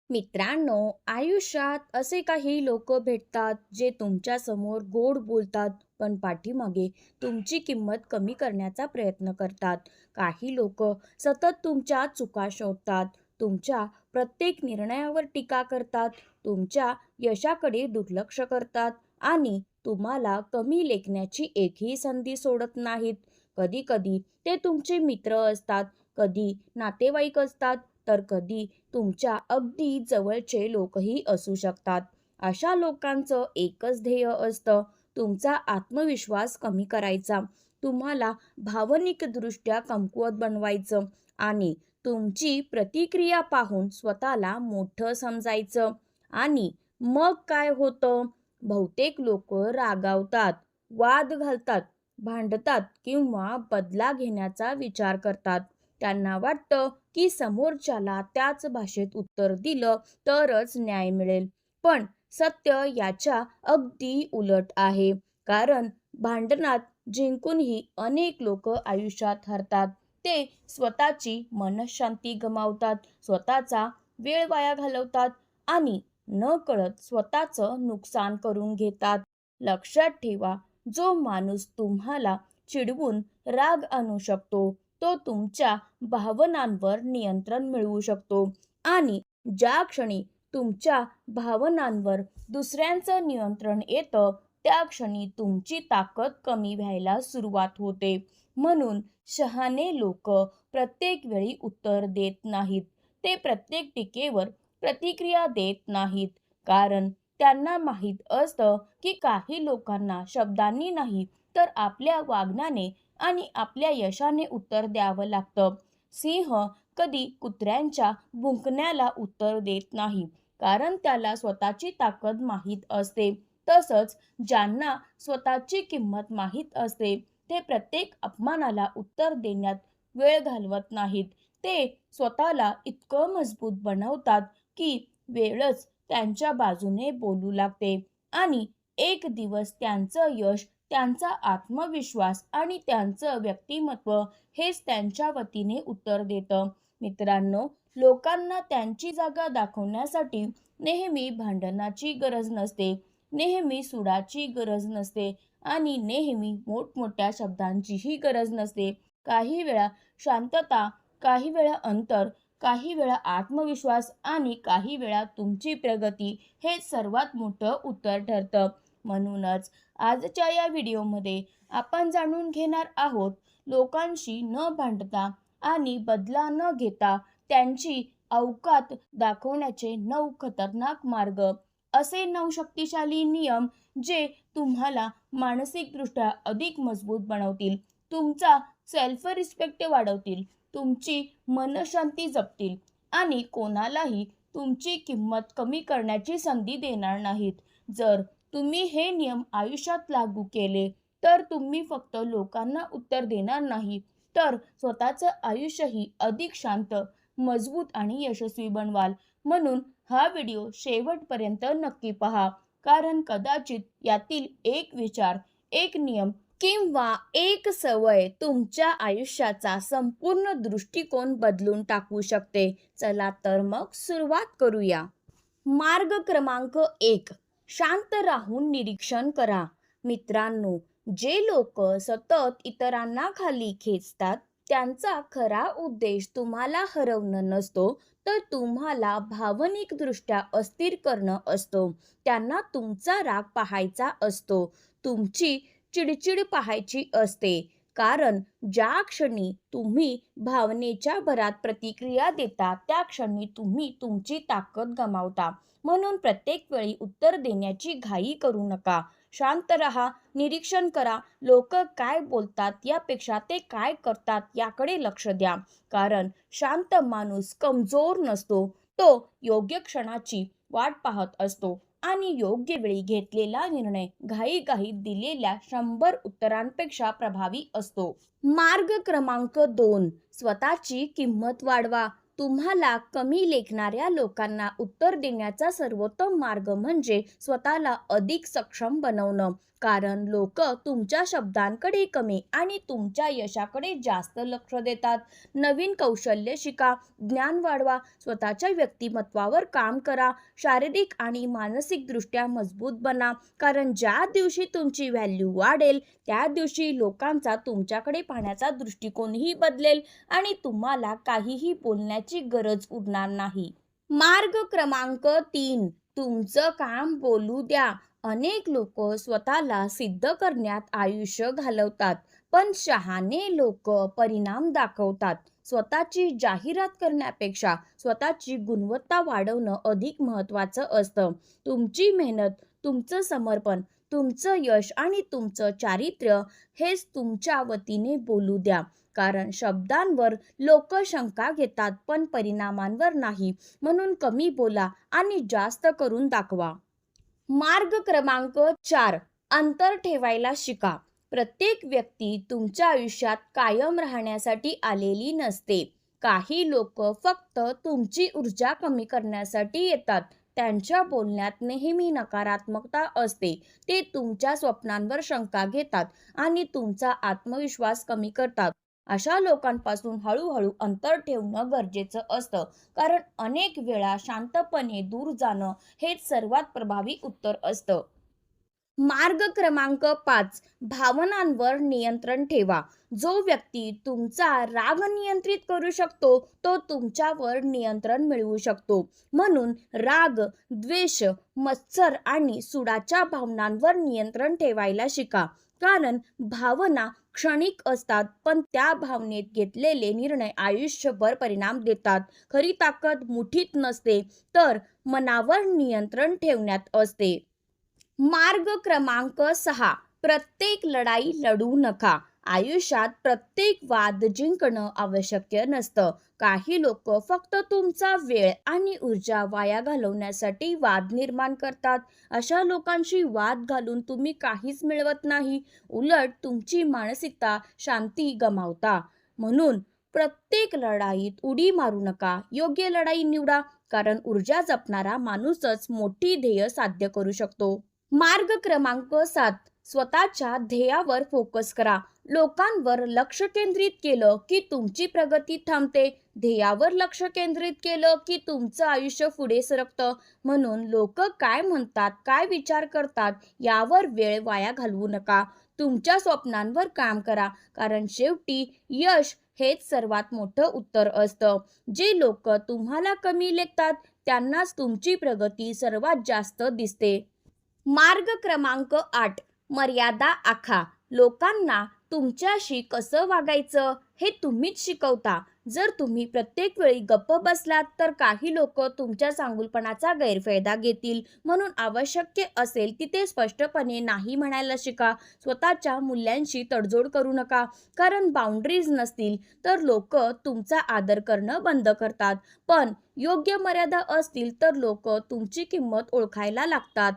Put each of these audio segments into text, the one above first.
मित्रांनो, आयुष्यात असे काही लोक भेटतात जे तुमच्या समोर गोड बोलतात, पण पाठीमागे तुमची किंमत कमी करण्याचा प्रयत्न करतात. काही लोक सतत तुमच्या चुका शोधतात, तुमच्या प्रत्येक निर्णयावर टीका करतात, तुमच्या यशाकडे दुर्लक्ष करतात आणि तुम्हाला कमी लेखण्याची एकही संधी सोडत नाहीत. कधी कधी ते तुमचे मित्र असतात, कधी नातेवाईक असतात, तर कधी तुमच्या अगदी जवळचे लोकही असू शकतात. अशा लोकांचं एकच ध्येय असतं, तुमचा आत्मविश्वास कमी करायचा, तुम्हाला भावनिकदृष्ट्या कमकुवत बनवायचं आणि तुमची प्रतिक्रिया पाहून स्वतःला मोठं समजायचं. आणि मग काय होतं? बहुतेक लोक रागावतात, वाद घालतात, भांडतात किंवा बदला घेण्याचा विचार करतात. त्यांना वाटतं की समोरच्याला त्याच भाषेत उत्तर दिलं तरच न्याय मिळेल. पण सत्य याच्या अगदी उलट आहे. कारण भांडणात जिंकूनही अनेक लोक आयुष्यात हरतात. ते स्वतःची मनःशांती गमावतात, स्वतःचा वेळ वाया घालवतात आणि नकळत स्वतःचं नुकसान करून घेतात. लक्षात ठेवा, जो माणूस तुम्हाला चिडवून राग आणू शकतो, तो तुमच्या भावनांवर नियंत्रण मिळवू शकतो. आणि ज्या क्षणी तुमच्या भावनांवर दुसऱ्यांचं नियंत्रण येतं, त्या क्षणी तुमची ताकद कमी व्हायला सुरुवात होते. म्हणून शहाणे लोक प्रत्येक वेळी उत्तर देत नाहीत, ते प्रत्येक टीकेवर प्रतिक्रिया देत नाहीत. कारण त्यांना माहीत असतं की काही लोकांना शब्दांनी नाही, तर आपल्या वागण्याने आणि आपल्या यशाने उत्तर द्यावं लागतं. सिंह कधी कुत्र्यांच्या भुंकण्याला उत्तर देत नाही, कारण त्याला स्वतःची ताकद माहीत असते. तसंच ज्यांना स्वतःची किंमत माहीत असते, ते प्रत्येक अपमानाला उत्तर देण्यात वेळ घालवत नाहीत. ते स्वतःला इतकं मजबूत बनवतात की वेळच त्यांच्या बाजूने बोलू लागते आणि एक दिवस त्यांचं यश, त्यांचा आत्मविश्वास आणि त्यांचं व्यक्तिमत्व हेच त्यांच्या वतीने उत्तर देतं. मित्रांनो, लोकांना त्यांची जागा दाखवण्यासाठी नेहमी भांडणाची गरज नसते, नेहमी सुडाची गरज नसते आणि नेहमी मोठमोठ्या शब्दांचीही गरज नसते. काही वेळा शांतता, काही वेळा अंतर, काही वेळा आत्मविश्वास आणि काही वेळा तुमची प्रगती हे सर्वात मोठं उत्तर ठरतं. म्हणूनच आजच्या या व्हिडिओमध्ये आपण जाणून घेणार आहोत, लोकांशी न भांडता आणि बदला न घेता त्यांची औकात दाखवण्याचे 9 खतरनाक मार्ग. असे 9 शक्तिशाली नियम जे तुम्हाला मानसिकदृष्ट्या अधिक मजबूत बनवतील, तुमचा सेल्फ रिस्पेक्ट वाढवतील, तुमची मनःशांती जपतील आणि कोणालाही तुमची किंमत कमी करण्याची संधी देणार नाहीत. जर तुम्ही हे नियम आयुष्यात लागू केले, तर तुम्ही फक्त लोकांना उत्तर देणार नाही, तर स्वतःचं आयुष्यही अधिक शांत, मजबूत आणि यशस्वी बनवाल. म्हणून हा व्हिडिओ शेवटपर्यंत नक्की पहा, कारण कदाचित यातील एक विचार, एक नियम किंवा एक सवय तुमच्या आयुष्याचा संपूर्ण दृष्टिकोन बदलून टाकू शकते. चला तर मग सुरुवात करूया. मार्ग क्रमांक 1. शांत राहून निरीक्षण करा. मित्रांनो, जे लोक सतत इतरांना खाली खेचतात, त्यांचा खरा उद्देश तुम्हाला हरवणं नसतो, तर तुम्हाला भावनिकदृष्ट्या अस्थिर करणं असतो. त्यांना तुमचा राग पाहायचा असतो, तुमची चिडचिड पाहायची असते. कारण ज्या क्षणी तुम्ही भावनेच्या भरात प्रतिक्रिया देता, त्या क्षणी तुम्ही तुमची ताकद गमावता. म्हणून प्रत्येक वेळी उत्तर देण्याची घाई करू नका. शांत राहा, निरीक्षण करा. लोक काय बोलतात यापेक्षा ते काय करतात याकडे लक्ष द्या. कारण शांत माणूस कमजोर नसतो, तो योग्य क्षणाची वाट पाहत असतो आणि योग्य वेळी घेतलेला निर्णय घाईघाईत दिलेल्या 100 उत्तरांपेक्षा प्रभावी असतो. मार्ग क्रमांक 2. स्वतःची किंमत वाढवा. तुम्हाला कमी लेखणाऱ्या लोकांना उत्तर देण्याचा सर्वोत्तम मार्ग म्हणजे स्वतःला अधिक सक्षम बनवणं. कारण लोक तुमच्या शब्दांकडे कमी आणि तुमच्या यशाकडे जास्त लक्ष देतात. नवीन कौशल्य शिका, ज्ञान वाढवा, स्वतःच्या व्यक्तिमत्वावर काम करा, शारीरिक आणि मानसिकदृष्ट्या मजबूत बना. कारण ज्या दिवशी तुमची व्हॅल्यू वाढेल त्या दिवशी लोकांचा तुमच्याकडे पाहण्याचा दृष्टिकोनही बदलेल आणि तुम्हाला काहीही बोलण्याची गरज उरणार नाही. मार्ग क्रमांक 3, तुमचं काम बोलू द्या. अनेक लोक स्वतःला सिद्ध करण्यात आयुष्य घालवतात, पण शहाणे लोक परिणाम दाखवतात. स्वतःची जाहिरात करण्यापेक्षा स्वतःची गुणवत्ता वाढवणं अधिक महत्त्वाचं असतं. तुमची मेहनत, तुमचं समर्पण, तुमचं यश आणि तुमचं चारित्र्य हेच तुमच्या वतीने बोलू द्या. कारण शब्दांवर लोक शंका घेतात पण परिणामांवर नाही. म्हणून कमी बोला आणि जास्त करून दाखवा. मार्ग क्रमांक 4, अंतर ठेवायला शिका. प्रत्येक व्यक्ती तुमच्या आयुष्यात कायम राहण्यासाठी आलेली नसते. काही लोक फक्त तुमची ऊर्जा कमी करण्यासाठी येतात. त्यांच्या बोलण्यात नेहमी नकारात्मकता असते. ते तुमच्या स्वप्नांवर शंका घेतात आणि तुमचा आत्मविश्वास कमी करतात. अशा लोकांपासून हळूहळू अंतर ठेवणं गरजेचं असतं, कारण अनेक वेळा शांतपणे दूर जाणं हेच सर्वात प्रभावी उत्तर असतं. मार्ग क्रमांक 5, भावनांवर नियंत्रण ठेवा. जो व्यक्ती तुमचा राग नियंत्रित करू शकतो तो तुमच्यावर नियंत्रण मिळवू शकतो. म्हणून राग, द्वेष, मत्सर आणि सुडाच्या भावनांवर नियंत्रण ठेवायला शिका. कारण भावना क्षणिक असतात, पण त्या भावनेत घेतलेले निर्णय आयुष्यभर परिणाम देतात. खरी ताकद मुठीत नसते, तर मनावर नियंत्रण ठेवण्यात असते. मार्ग क्रमांक 6, प्रत्येक लढाई लढू नका. आयुष्यात प्रत्येक वाद जिंकणं आवश्यक नसतं. काही लोक फक्त तुमचा वेळ आणि ऊर्जा वाया घालवण्यासाठी वाद निर्माण करतात. अशा लोकांशी वाद घालून तुम्ही काहीच मिळवत नाही, उलट तुमची मानसिकता शांती गमावता. म्हणून प्रत्येक लढाईत उडी मारू नका, योग्य लढाई निवडा. कारण ऊर्जा जपणारा माणूसच मोठी ध्येय साध्य करू शकतो. मार्ग क्रमांक 7, स्वतःच्या ध्येयावर फोकस करा. लोकांवर लक्ष केंद्रित केलं की तुमची प्रगती थांबते. ध्येयावर लक्ष केंद्रित केलं की तुमचं आयुष्य पुढे सरकतं. म्हणून लोक काय म्हणतात, काय विचार करतात यावर वेळ वाया घालवू नका. तुमच्या स्वप्नांवर काम करा, कारण शेवटी यश हेच सर्वात मोठं उत्तर असतं. जे लोक तुम्हाला कमी लेखतात त्यांनाच तुमची प्रगती सर्वात जास्त दिसते. मार्ग क्रमांक 8, मर्यादा आखा. लोकांना तुमच्याशी कसं वागायचं हे तुम्हीच शिकवता. जर तुम्ही प्रत्येक वेळी गप्प बसलात तर काही लोक तुमच्या चांगुलपणाचा गैरफायदा घेतील. म्हणून आवश्यक असेल तिथे स्पष्टपणे नाही म्हणायला शिका. स्वतःच्या मूल्यांशी तडजोड करू नका, कारण बाउंड्रीज नसतील तर लोक तुमचा आदर करणं बंद करतात. पण योग्य मर्यादा असतील तर लोक तुमची किंमत ओळखायला लागतात.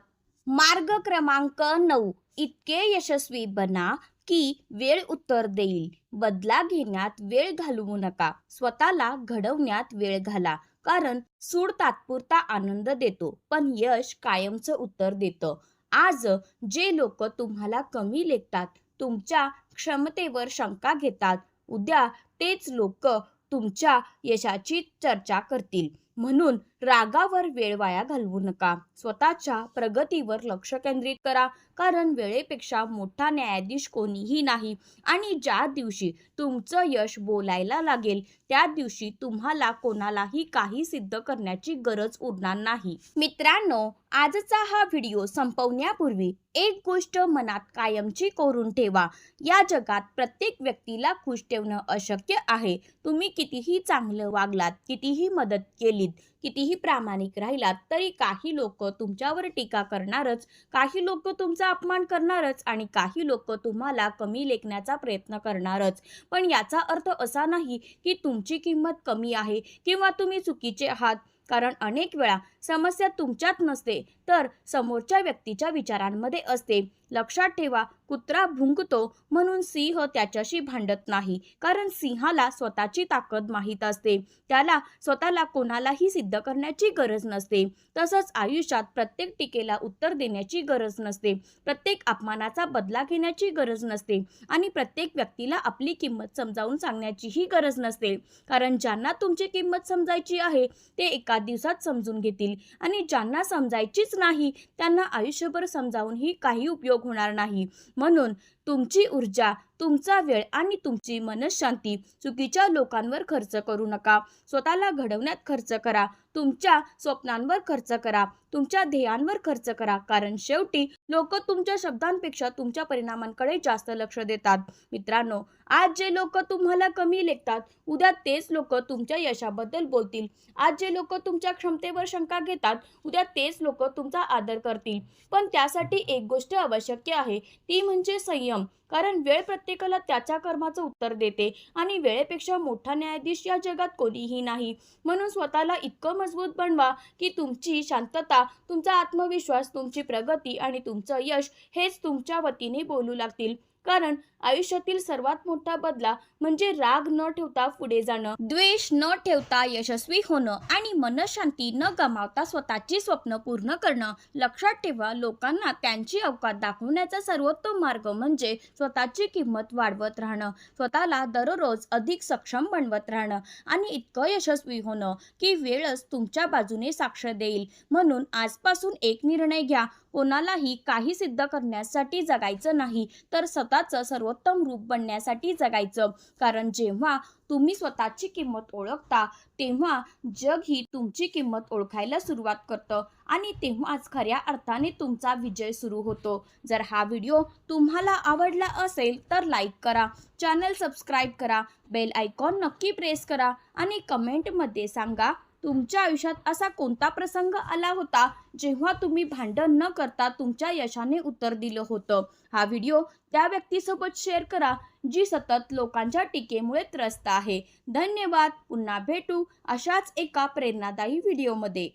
मार्ग क्रमांक 9, इतके यशस्वी बना की वेळ उत्तर देईल. बदला घेण्यात वेळ घालवू नका, स्वतःला घडवण्यात वेळ घाला. कारण सूड तात्पुरता आनंद देतो, पण यश कायमचं उत्तर देतं. आज जे लोक तुम्हाला कमी लेखतात, तुमच्या क्षमतेवर शंका घेतात, उद्या तेच लोक तुमच्या यशाची चर्चा करतील. म्हणून रागावर वेळ वाया घालवू नका. स्वतःच्या प्रगतीवर लक्ष केंद्रित करा, कारण वेळेपेक्षा मोठा न्यायाधीश कोणीही नाही. आणि ज्या दिवशी तुमचं यश बोलायला लागेल त्या दिवशी तुम्हाला कोणालाही काही सिद्ध करण्याची गरज उरणार नाही. मित्रांनो, आजचा हा व्हिडिओ संपवण्यापूर्वी एक गोष्ट मनात कायमची कोरून ठेवा. या जगात प्रत्येक व्यक्तीला खुश ठेवणं अशक्य आहे. तुम्ही कितीही चांगलं वागलात, कितीही मदत केलीत, कितीही प्रामाणिक राहिलात तरी काही लोक तुमच्यावर टीका करणारच, काही लोक तुमचा अपमान करणारच आणि काही लोक तुम्हाला कमी लेखण्याचा प्रयत्न करणारच. पण याचा अर्थ असा नाही की तुमची किंमत कमी आहे किंवा तुम्ही चुकीचे आहात. कारण अनेक वेळा समस्या तुमच्यात नसते तर समोरच्या व्यक्तीच्या विचारांमध्ये असते. लक्षात ठेवा, कुत्रा भुंकतो म्हणून सिंह त्याच्याशी भांडत नाही, कारण सिंहाला स्वतःची ताकद माहीत असते. त्याला स्वतःला कोणालाही सिद्ध करण्याची गरज नसते. तसंच आयुष्यात प्रत्येक टीकेला उत्तर देण्याची गरज नसते, प्रत्येक अपमानाचा बदला घेण्याची गरज नसते आणि प्रत्येक व्यक्तीला आपली किंमत समजावून सांगण्याचीही गरज नसते. कारण ज्यांना तुमची किंमत समजायची आहे ते एका दिवसात समजून घेतील आणि ज्यांना समजायचीच नाही त्यांना आयुष्यभर समजावूनही काही उपयोग होणार नाही. म्हणून तुमची ऊर्जा, तुमचा वेळ आणि तुमची मनःशांती चुकीच्या लोकांवर खर्च करू नका. स्वतःला घडवण्यात खर्च करा, तुमच्या स्वप्नांवर खर्च करा, तुमच्या ध्येयांवर खर्च करा, कारण शेवटी लोक तुमच्या शब्दांपेक्षा तुमच्या परिणामांकडे जास्त लक्ष देतात. मित्रांनो, आज जे लोक तुम्हाला कमी लेखतात, उद्या तेच लोक तुमच्या यशाबद्दल बोलतील. आज जे लोक तुमच्या क्षमतेवर शंका घेतात, उद्या तेच लोक तुमचा आदर करतील. पण त्यासाठी एक गोष्ट आवश्यक आहे, ती म्हणजे संयम. कारण वेळ प्रत्येकाला त्याच्या कर्माचं उत्तर देते आणि वेळेपेक्षा मोठा न्यायाधीश या जगात कोणीही नाही. म्हणून स्वतःला इतकं मजबूत बनवा की तुमची शांतता, तुमचा आत्मविश्वास, तुमची प्रगती आणि तुमचं यश हेच तुमच्या वतीने बोलू लागतील. कारण आयुष्यातील सर्वात मोठा बदला म्हणजे राग न ठेवता पुढे जाणं, द्वेष न ठेवता यशस्वी होणं आणि मनःशांती न गमावता स्वतःची स्वप्न पूर्ण करणं. लक्षात ठेवा, लोकांना त्यांची अवकात दाखवण्याचा सर्वोत्तम मार्ग म्हणजे स्वतःची किंमत वाढवत राहणं, स्वतःला दररोज अधिक सक्षम बनवत राहणं आणि इतकं यशस्वी होणं की वेळच तुमच्या बाजूने साक्ष देईल. म्हणून आजपासून एक निर्णय घ्या, कोणालाही काही सिद्ध करण्यासाठी जगायचं नाही, तर स्वतःचं सर्वोत्तम रूप बनण्यासाठी जगायचं. कारण जेव्हा तुम्ही स्वतःची किंमत ओळखता तेव्हा जग ही तुमची किंमत ओळखायला सुरुवात करतं आणि तेव्हाच खऱ्या अर्थाने तुमचा विजय सुरू होतो. जर हा व्हिडिओ तुम्हाला आवडला असेल तर लाईक करा, चॅनल सबस्क्राईब करा, बेल आयकॉन नक्की प्रेस करा आणि कमेंटमध्ये सांगा तुमच्या आयुष्यात असा कोणता प्रसंग आला होता जेव्हा तुम्ही भांडण न करता तुमच्या यशाने उत्तर दिलं होतं. हा व्हिडिओ त्या व्यक्तीसोबत शेअर करा जी सतत लोकांच्या टीकेमुळे त्रस्त आहे. धन्यवाद. पुन्हा भेटू अशाच एका प्रेरणादायी व्हिडिओमध्ये.